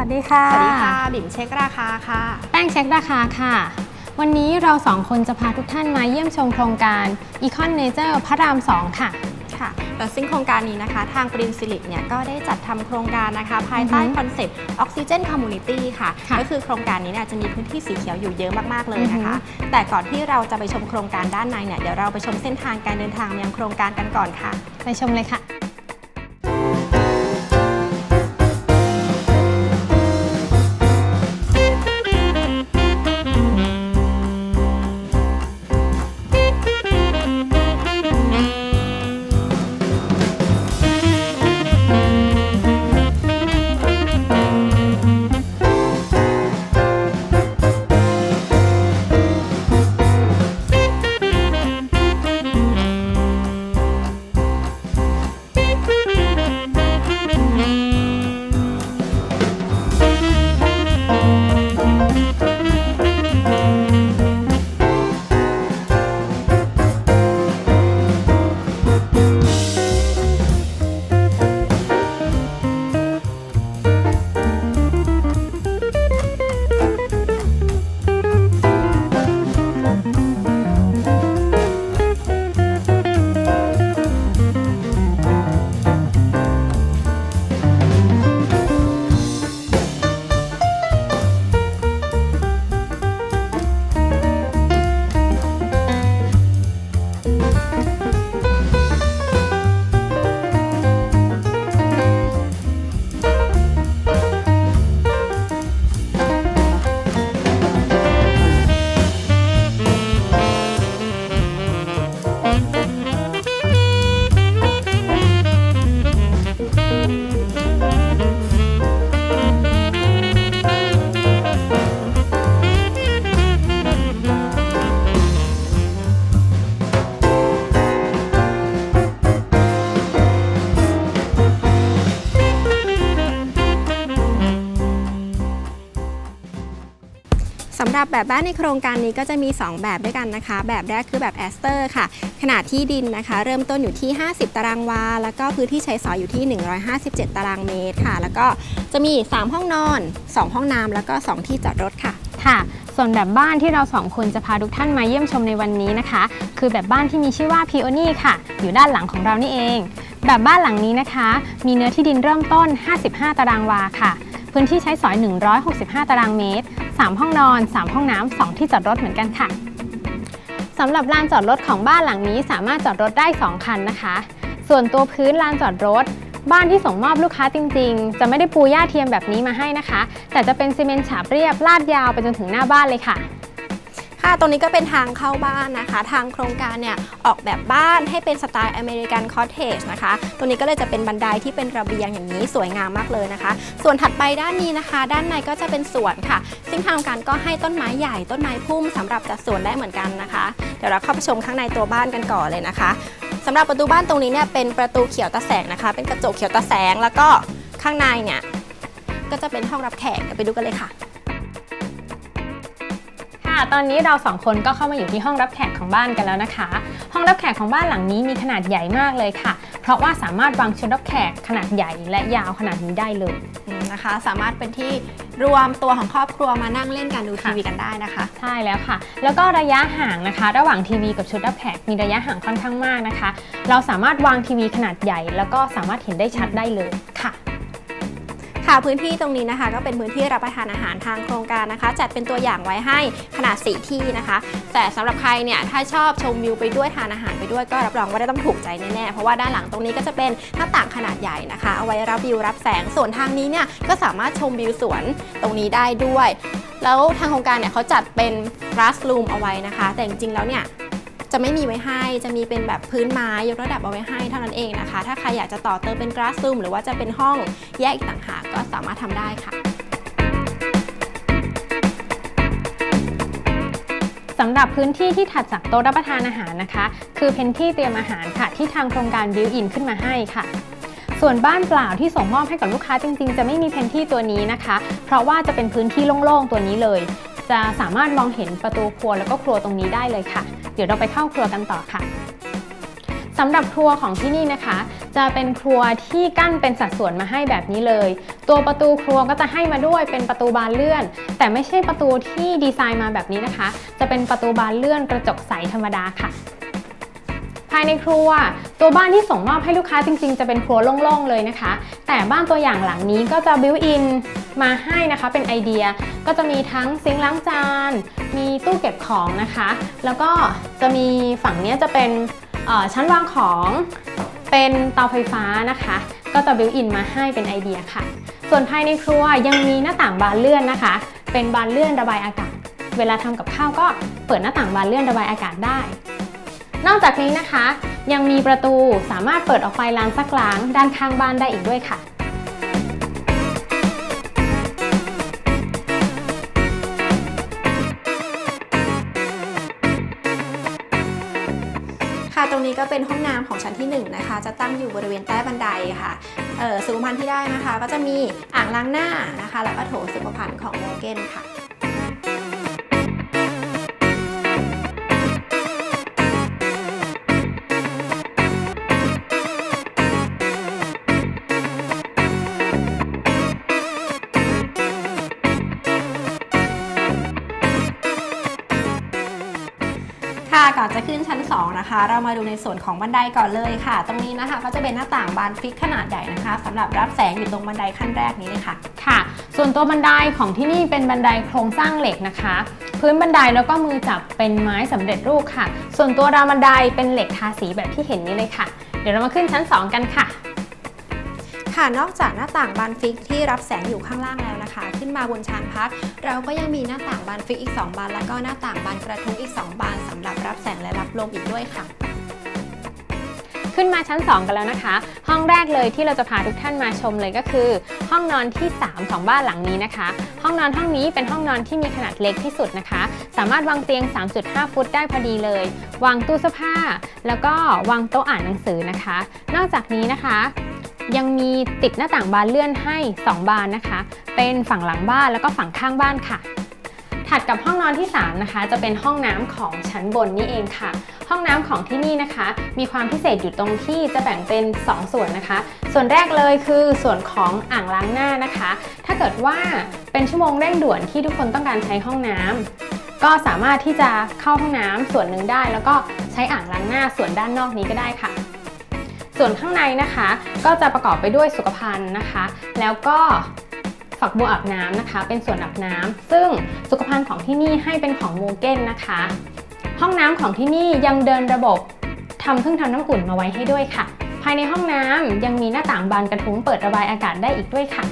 วัสดีค่ะสวัสดีค่ะบิ่มเช็คราคาค่ะแป้งเช็คราคาค่ะวันนี้เรา2 คนจะพาทุกท่านมาเยี่ยมชมโครงการ Econ Nature พระราม 2 ค่ะค่ะซึ่งโครงการนี้นะคะทางปรินซิลิกเนี่ยก็ได้จัดทำโครงการนะคะภายใต้คอนเซ็ปต์ Oxygen Community ค่ะก็คือโครงการนี้เนี่ยจะมีพื้นที่สีเขียวอยู่เยอะมากๆเลยนะคะแต่ก่อนที่เราจะไปชมโครงการด้านในเนี่ยเดี๋ยวเราไปชมเส้นทางการเดินทางยังโครงการกันก่อนค่ะไปชมเลยค่ะสำหรับแบบบ้านในโครงการนี้ก็จะมี 2 แบบด้วยกันนะคะแบบแรกคือแบบแอสเตอร์ค่ะขนาดที่ดินนะคะเริ่มต้นอยู่ที่50ตารางวาแล้วก็พื้นที่ใช้สอยอยู่ที่157ตารางเมตรค่ะแล้วก็จะมี3ห้องนอน2ห้องน้ำแล้วก็2ที่จอดรถค่ะค่ะส่วนแบบบ้านที่เรา2 คนจะพาทุกท่านมาเยี่ยมชมในวันนี้นะคะคือแบบบ้านที่มีชื่อว่า Peony ค่ะอยู่ด้านหลังของเรานี่เองแบบบ้านหลังนี้นะคะมีเนื้อที่ดินเริ่มต้น55ตารางวาค่ะพื้นที่ใช้สอย165ตารางเมตร3ห้องนอน3ห้องน้ำ2ที่จอดรถเหมือนกันค่ะสำหรับลานจอดรถของบ้านหลังนี้สามารถจอดรถได้2คันนะคะส่วนตัวพื้นลานจอดรถบ้านที่ส่งมอบลูกค้าจริงๆจะไม่ได้ปูหญ้าเทียมแบบนี้มาให้นะคะแต่จะเป็นซีเมนต์ฉาบเรียบลาดยาวไปจนถึงหน้าบ้านเลยค่ะค่ะตรงนี้ก็เป็นทางเข้าบ้านนะคะทางโครงการเนี่ยออกแบบบ้านให้เป็นสไตล์อเมริกันคอตเทจนะคะตัวนี้ก็เลยจะเป็นบันไดที่เป็นระเบียงอย่างนี้สวยงามมากเลยนะคะส่วนถัดไปด้านนี้นะคะด้านในก็จะเป็นสวนค่ะซึ่งทางการก็ให้ต้นไม้ใหญ่ต้นไม้พุ่มสำหรับจัดสวนได้เหมือนกันนะคะเดี๋ยวเราเข้าไปชมข้างในตัวบ้านกันก่อนเลยนะคะสำหรับประตูบ้านตรงนี้เนี่ยเป็นประตูเขียวตะแสงนะคะเป็นกระจกเขียวตะแสงแล้วก็ข้างในเนี่ยก็จะเป็นห้องรับแขกเดี๋ยวไปดูกันเลยค่ะตอนนี้เรา2 คนก็เข้ามาอยู่ที่ห้องรับแขกของบ้านกันแล้วนะคะห้องรับแขกของบ้านหลังนี้มีขนาดใหญ่มากเลยค่ะเพราะว่าสามารถวางชุดรับแขกขนาดใหญ่และยาวขนาดนี้ได้เลยนะคะสามารถเป็นที่รวมตัวของครอบครัวมานั่งเล่นกันดูทีวีกันได้นะคะใช่แล้วค่ะแล้วก็ระยะห่างนะคะระหว่างทีวีกับชุดรับแขกมีระยะห่างค่อนข้างมากนะคะเราสามารถวางทีวีขนาดใหญ่แล้วก็สามารถเห็นได้ชัดได้เลยค่ะพื้นที่ตรงนี้นะคะก็เป็นพื้นที่รับประทานอาหารทางโครงการนะคะจัดเป็นตัวอย่างไว้ให้ขนาด4ที่นะคะแต่สำหรับใครเนี่ยถ้าชอบชมวิวไปด้วยทานอาหารไปด้วยก็รับรองว่าได้ต้องถูกใจแน่ๆเพราะว่าด้านหลังตรงนี้ก็จะเป็นหน้าต่างขนาดใหญ่นะคะเอาไว้รับวิวรับแสงส่วนทางนี้เนี่ยก็สามารถชมวิวสวนตรงนี้ได้ด้วยแล้วทางโครงการเนี่ยเขาจัดเป็น classroom เอาไว้นะคะแต่จริงๆแล้วเนี่ยจะไม่มีไว้ให้จะมีเป็นแบบพื้นไม้ยกระดับเอาไว้ให้เท่านั้นเองนะคะถ้าใครอยากจะต่อเติมเป็น classroom หรือว่าจะเป็นห้องแยกอีกต่างหากก็สามารถทำได้ค่ะสำหรับพื้นที่ที่ถัดจากโต๊ะรับประทานอาหารนะคะคือเป็นที่เตรียมอาหารค่ะที่ทางโครงการ Built In ขึ้นมาให้ค่ะส่วนบ้านเปล่าที่ส่งมอบให้กับลูกค้าจริงๆจะไม่มีพื้นที่ตัวนี้นะคะเพราะว่าจะเป็นพื้นที่โล่งๆตัวนี้เลยจะสามารถมองเห็นประตูครัวแล้วก็ครัวตรงนี้ได้เลยค่ะเดี๋ยวเราไปเข้าครัวกันต่อค่ะ สำหรับครัวของที่นี่นะคะ จะเป็นครัวที่กั้นเป็นสัดส่วนมาให้แบบนี้เลย ตัวประตูครัวก็จะให้มาด้วยเป็นประตูบานเลื่อนแต่ไม่ใช่ประตูที่ดีไซน์มาแบบนี้นะคะจะเป็นประตูบานเลื่อนกระจกใสธรรมดาค่ะภายในครัวตัวบ้านที่ส่งมอบให้ลูกค้าจริงๆจะเป็นครัวโล่งๆเลยนะคะแต่บ้านตัวอย่างหลังนี้ก็จะบิวอินมาให้นะคะเป็นไอเดียก็จะมีทั้งซิงค์ล้างจานมีตู้เก็บของนะคะแล้วก็จะมีฝั่งนี้จะเป็นชั้นวางของเป็นเตาไฟฟ้านะคะก็จะบิวอินมาให้เป็นไอเดียค่ะส่วนภายในครัวยังมีหน้าต่างบานเลื่อนนะคะเป็นบานเลื่อนระบายอากาศเวลาทำกับข้าวก็เปิดหน้าต่างบานเลื่อนระบายอากาศได้นอกจากนี้นะคะยังมีประตูสามารถเปิดออกไปลานซักล้างด้านข้างบ้านได้อีกด้วยค่ะตรงนี้ก็เป็นห้องน้ำของชั้นที่1นะคะจะตั้งอยู่บริเวณใต้บันไดค่ะสุขภัณฑ์ที่ได้นะคะก็จะมีอ่างล้างหน้านะคะแล้วก็โถสุขภัณฑ์ของโมเกนค่ะก่อนจะขึ้นชั้น2นะคะเรามาดูในส่วนของบันไดก่อนเลยค่ะตรงนี้นะคะก็จะเป็นหน้าต่างบานฟิกขนาดใหญ่นะคะสำหรับรับแสงอยู่ตรงบันไดขั้นแรกนี้เลยค่ะค่ะส่วนตัวบันไดของที่นี่เป็นบันไดโครงสร้างเหล็กนะคะพื้นบันไดแล้วก็มือจับเป็นไม้สำเร็จรูปค่ะส่วนตัวราวบันไดเป็นเหล็กทาสีแบบที่เห็นนี้เลยค่ะเดี๋ยวเรามาขึ้นชั้น2กันค่ะนอกจากหน้าต่างบานฟิกที่รับแสงอยู่ข้างล่างแล้วนะคะขึ้นมาบนชานพักเราก็ยังมีหน้าต่างบานฟิกอีก2บานแล้วก็หน้าต่างบานกระทุ้งอีก2บานสำหรับรับแสงและรับลมอีกด้วยค่ะขึ้นมาชั้น2กันแล้วนะคะห้องแรกเลยที่เราจะพาทุกท่านมาชมเลยก็คือห้องนอนที่3ของบ้านหลังนี้นะคะห้องนอนห้องนี้เป็นห้องนอนที่มีขนาดเล็กที่สุดนะคะสามารถวางเตียง 3.5 ฟุตได้พอดีเลยวางตู้เสื้อผ้าแล้วก็วางโต๊ะอ่านหนังสือนะคะนอกจากนี้นะคะยังมีติดหน้าต่างบานเลื่อนให้2บานนะคะเป็นฝั่งหลังบ้านแล้วก็ฝั่งข้างบ้านค่ะถัดกับห้องนอนที่3นะคะจะเป็นห้องน้ำของชั้นบนนี่เองค่ะห้องน้ำของที่นี่นะคะมีความพิเศษอยู่ตรงที่จะแบ่งเป็น2ส่วนนะคะส่วนแรกเลยคือส่วนของอ่างล้างหน้านะคะถ้าเกิดว่าเป็นชั่วโมงเร่งด่วนที่ทุกคนต้องการใช้ห้องน้ำก็สามารถที่จะเข้าห้องน้ำส่วนหนึ่งได้แล้วก็ใช้อ่างล้างหน้าส่วนด้านนอกนี้ก็ได้ค่ะส่วนข้างในนะคะก็จะประกอบไปด้วยสุขภัณฑ์นะคะแล้วก็ฝักบัวอาบน้ำนะคะเป็นส่วนอาบน้ำซึ่งสุขภัณฑ์ของที่นี่ให้เป็นของโมเกนนะคะห้องน้ำของที่นี่ยังเดินระบบทำเครื่องทำน้ำอุ่นมาไว้ให้ด้วยค่ะภายในห้องน้ำยังมีหน้าต่างบานกระทุ้งเปิดระบายอากาศได้อีกด้วยค่ะ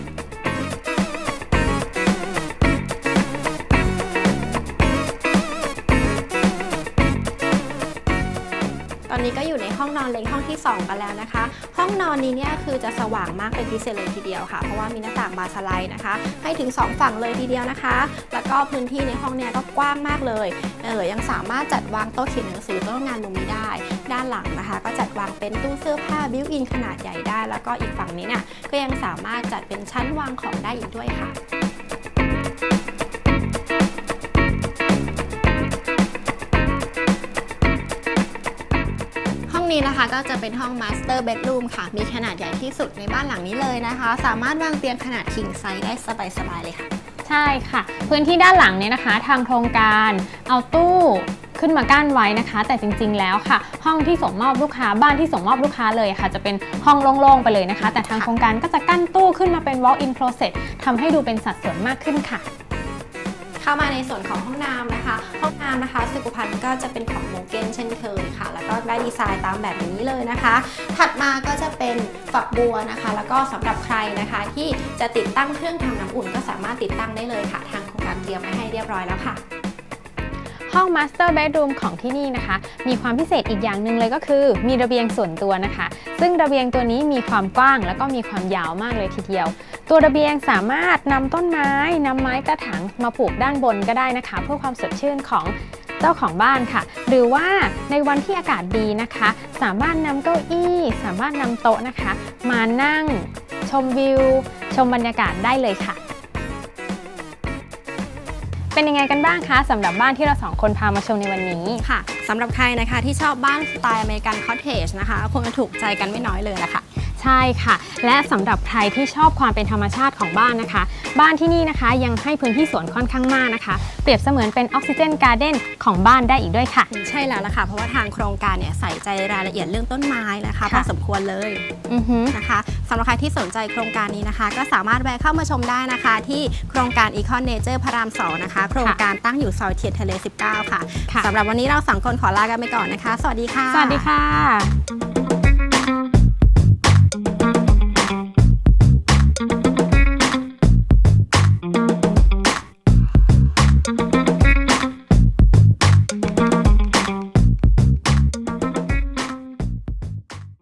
ตอนนี้ก็อยู่ในห้องนอนเล็กห้องที่2กันแล้วนะคะห้องนอนนี้เนี่ยคือจะสว่างมากเป็นพิเศษเลยทีเดียวค่ะเพราะว่ามีหน้าต่างบานสไลด์นะคะให้ถึง2ฝั่งเลยทีเดียวนะคะแล้วก็พื้นที่ในห้องเนี่ยก็กว้างมากเลยยังสามารถจัดวางโต๊ะเขียนหนังสือโต๊ะงานมุมนี้ได้ด้านหลังนะคะก็จัดวางเป็นตู้เสื้อผ้าบิวอินขนาดใหญ่ได้แล้วก็อีกฝั่งนี้เนี่ยก็ยังสามารถจัดเป็นชั้นวางของได้อีกด้วยค่ะนี้นะคะก็จะเป็นห้อง Master Bedroom ค่ะมีขนาดใหญ่ที่สุดในบ้านหลังนี้เลยนะคะสามารถวางเตียงขนาด King Size ได้สบายๆเลยค่ะใช่ค่ะพื้นที่ด้านหลังเนี่ยนะคะทางโครงการเอาตู้ขึ้นมากั้นไว้นะคะแต่จริงๆแล้วค่ะห้องที่ส่งมอบลูกค้าบ้านที่ส่งมอบลูกค้าเลยค่ะจะเป็นห้องโล่งๆไปเลยนะคะแต่ทางโครงการก็จะกั้นตู้ขึ้นมาเป็น Walk-in Closet ทำให้ดูเป็นสัดส่วนมากขึ้นค่ะเข้ามาในส่วนของห้องน้ำนะคะห้องน้ำนะคะสุขภัณฑ์ก็จะเป็นของโมเกนเช่นเคยค่ะแล้วก็ได้ดีไซน์ตามแบบนี้เลยนะคะถัดมาก็จะเป็นฝักบัวนะคะแล้วก็สำหรับใครนะคะที่จะติดตั้งเครื่องทำน้ำอุ่นก็สามารถติดตั้งได้เลยค่ะทางโครงการเตรียมไว้ให้เรียบร้อยแล้วค่ะห้อง Master Bedroom ของที่นี่นะคะมีความพิเศษอีกอย่างหนึ่งเลยก็คือมีระเบียงส่วนตัวนะคะซึ่งระเบียงตัวนี้มีความกว้างแล้วก็มีความยาวมากเลยทีเดียวตัวระเบียงสามารถนำต้นไม้นำไม้กระถางมาปลูกด้านบนก็ได้นะคะเพื่อความสดชื่นของเจ้าของบ้านค่ะหรือว่าในวันที่อากาศดีนะคะสามารถนำเก้าอี้สามารถนำโต๊ะนะคะมานั่งชมวิวชมบรรยากาศได้เลยค่ะ เป็นยังไงกันบ้างคะสำหรับบ้านที่เรา2คนพามาชมในวันนี้ค่ะสำหรับใครนะคะที่ชอบบ้านสไตล์อเมริกันคอตเทจนะคะคงจะถูกใจกันไม่น้อยเลยแหละค่ะใช่ค่ะและสำหรับใครที่ชอบความเป็นธรรมชาติของบ้านนะคะบ้านที่นี่นะคะยังให้พื้นที่สวนค่อนข้างมากนะคะเปรียบเสมือนเป็นออกซิเจนการ์เด้นของบ้านได้อีกด้วยค่ะใช่แล้วล่ะค่ะเพราะว่าทางโครงการเนี่ยใส่ใจรายละเอียดเรื่องต้นไม้นะคะพอสมควรเลยนะคะสำหรับใครที่สนใจโครงการนี้นะคะก็สามารถแวะเข้ามาชมได้นะคะที่โครงการ Econ Nature พระราม 2นะคะโครงการตั้งอยู่ซอยเทียนทะเล 19 ค่ะสำหรับวันนี้เรา2คนขอลากันไปก่อนนะคะสวัสดีค่ะสวัสดีค่ะ